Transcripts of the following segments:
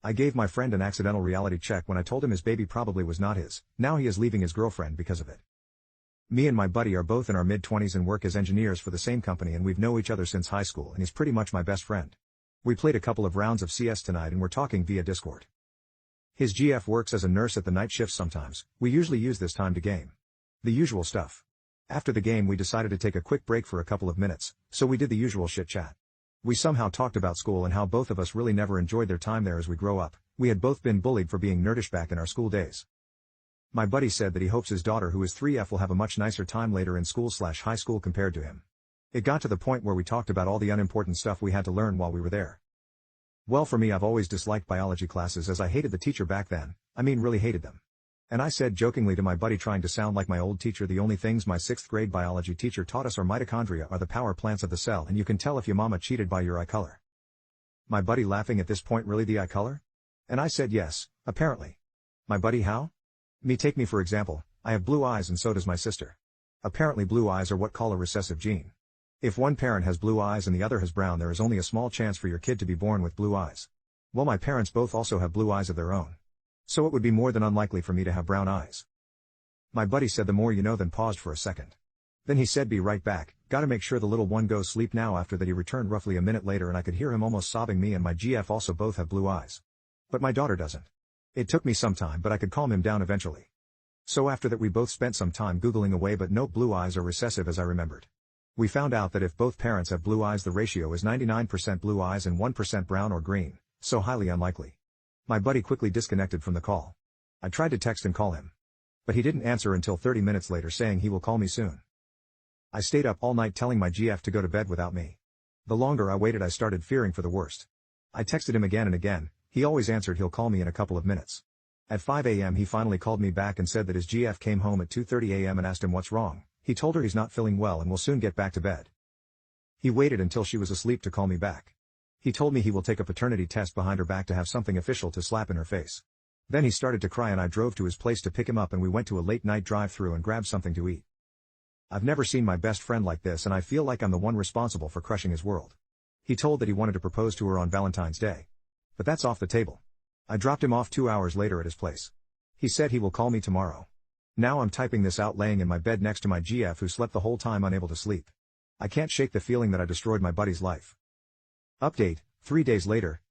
I gave my friend an accidental reality check when I told him his baby probably was not his. Now he is leaving his girlfriend because of it. Me and my buddy are both in our mid-20s and work as engineers for the same company, and we've known each other since high school, and he's pretty much my best friend. We played a couple of rounds of CS tonight and we're talking via Discord. His GF works as a nurse at the night shifts sometimes. We usually use this time to game. The usual stuff. After the game we decided to take a quick break for a couple of minutes, so we did the usual shit chat. We somehow talked about school and how both of us really never enjoyed their time there as we grow up. We had both been bullied for being nerdish back in our school days. My buddy said that he hopes his daughter, who is 3F, will have a much nicer time later in school/high school compared to him. It got to the point where we talked about all the unimportant stuff we had to learn while we were there. Well, for me, I've always disliked biology classes as I hated the teacher back then. I mean, really hated them. And I said jokingly to my buddy, trying to sound like my old teacher, the only things my 6th grade biology teacher taught us are mitochondria are the power plants of the cell, and you can tell if your mama cheated by your eye color. My buddy laughing at this point, really, the eye color? And I said yes, apparently. My buddy, how? Me, take me for example, I have blue eyes and so does my sister. Apparently blue eyes are what call a recessive gene. If one parent has blue eyes and the other has brown, there is only a small chance for your kid to be born with blue eyes. Well, my parents both also have blue eyes of their own. So it would be more than unlikely for me to have brown eyes. My buddy said the more you know, then paused for a second. Then he said, be right back, gotta make sure the little one goes sleep now. After that he returned roughly a minute later and I could hear him almost sobbing. Me and my GF also both have blue eyes. But my daughter doesn't. It took me some time, but I could calm him down eventually. So after that we both spent some time googling away, but no, blue eyes are recessive as I remembered. We found out that if both parents have blue eyes, the ratio is 99% blue eyes and 1% brown or green, so highly unlikely. My buddy quickly disconnected from the call. I tried to text and call him. But he didn't answer until 30 minutes later, saying he will call me soon. I stayed up all night telling my GF to go to bed without me. The longer I waited, I started fearing for the worst. I texted him again and again. He always answered he'll call me in a couple of minutes. At 5 a.m. he finally called me back and said that his GF came home at 2:30 a.m. and asked him what's wrong. He told her he's not feeling well and will soon get back to bed. He waited until she was asleep to call me back. He told me he will take a paternity test behind her back to have something official to slap in her face. Then he started to cry and I drove to his place to pick him up and we went to a late night drive-thru and grabbed something to eat. I've never seen my best friend like this and I feel like I'm the one responsible for crushing his world. He told that he wanted to propose to her on Valentine's Day. But that's off the table. I dropped him off 2 hours later at his place. He said he will call me tomorrow. Now I'm typing this out laying in my bed next to my GF, who slept the whole time unable to sleep. I can't shake the feeling that I destroyed my buddy's life. Update, 3 days later.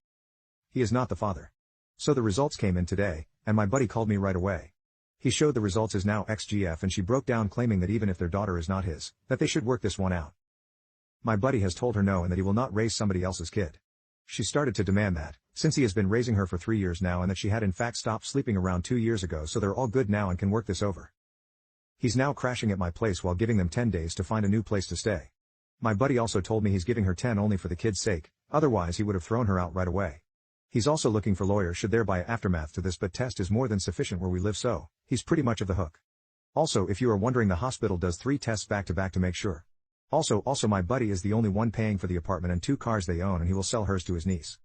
He is not the father. So the results came in today, and my buddy called me right away. He showed the results as now ex-GF and she broke down claiming that even if their daughter is not his, that they should work this one out. My buddy has told her no and that he will not raise somebody else's kid. She started to demand that, since he has been raising her for 3 years now, and that she had in fact stopped sleeping around 2 years ago, so they're all good now and can work this over. He's now crashing at my place while giving them 10 days to find a new place to stay. My buddy also told me he's giving her 10 only for the kid's sake, otherwise he would have thrown her out right away. He's also looking for lawyers should there be aftermath to this, but test is more than sufficient where we live, so he's pretty much of the hook. Also, if you are wondering, the hospital does 3 tests back to back to make sure. Also my buddy is the only one paying for the apartment and 2 cars they own, and he will sell hers to his niece.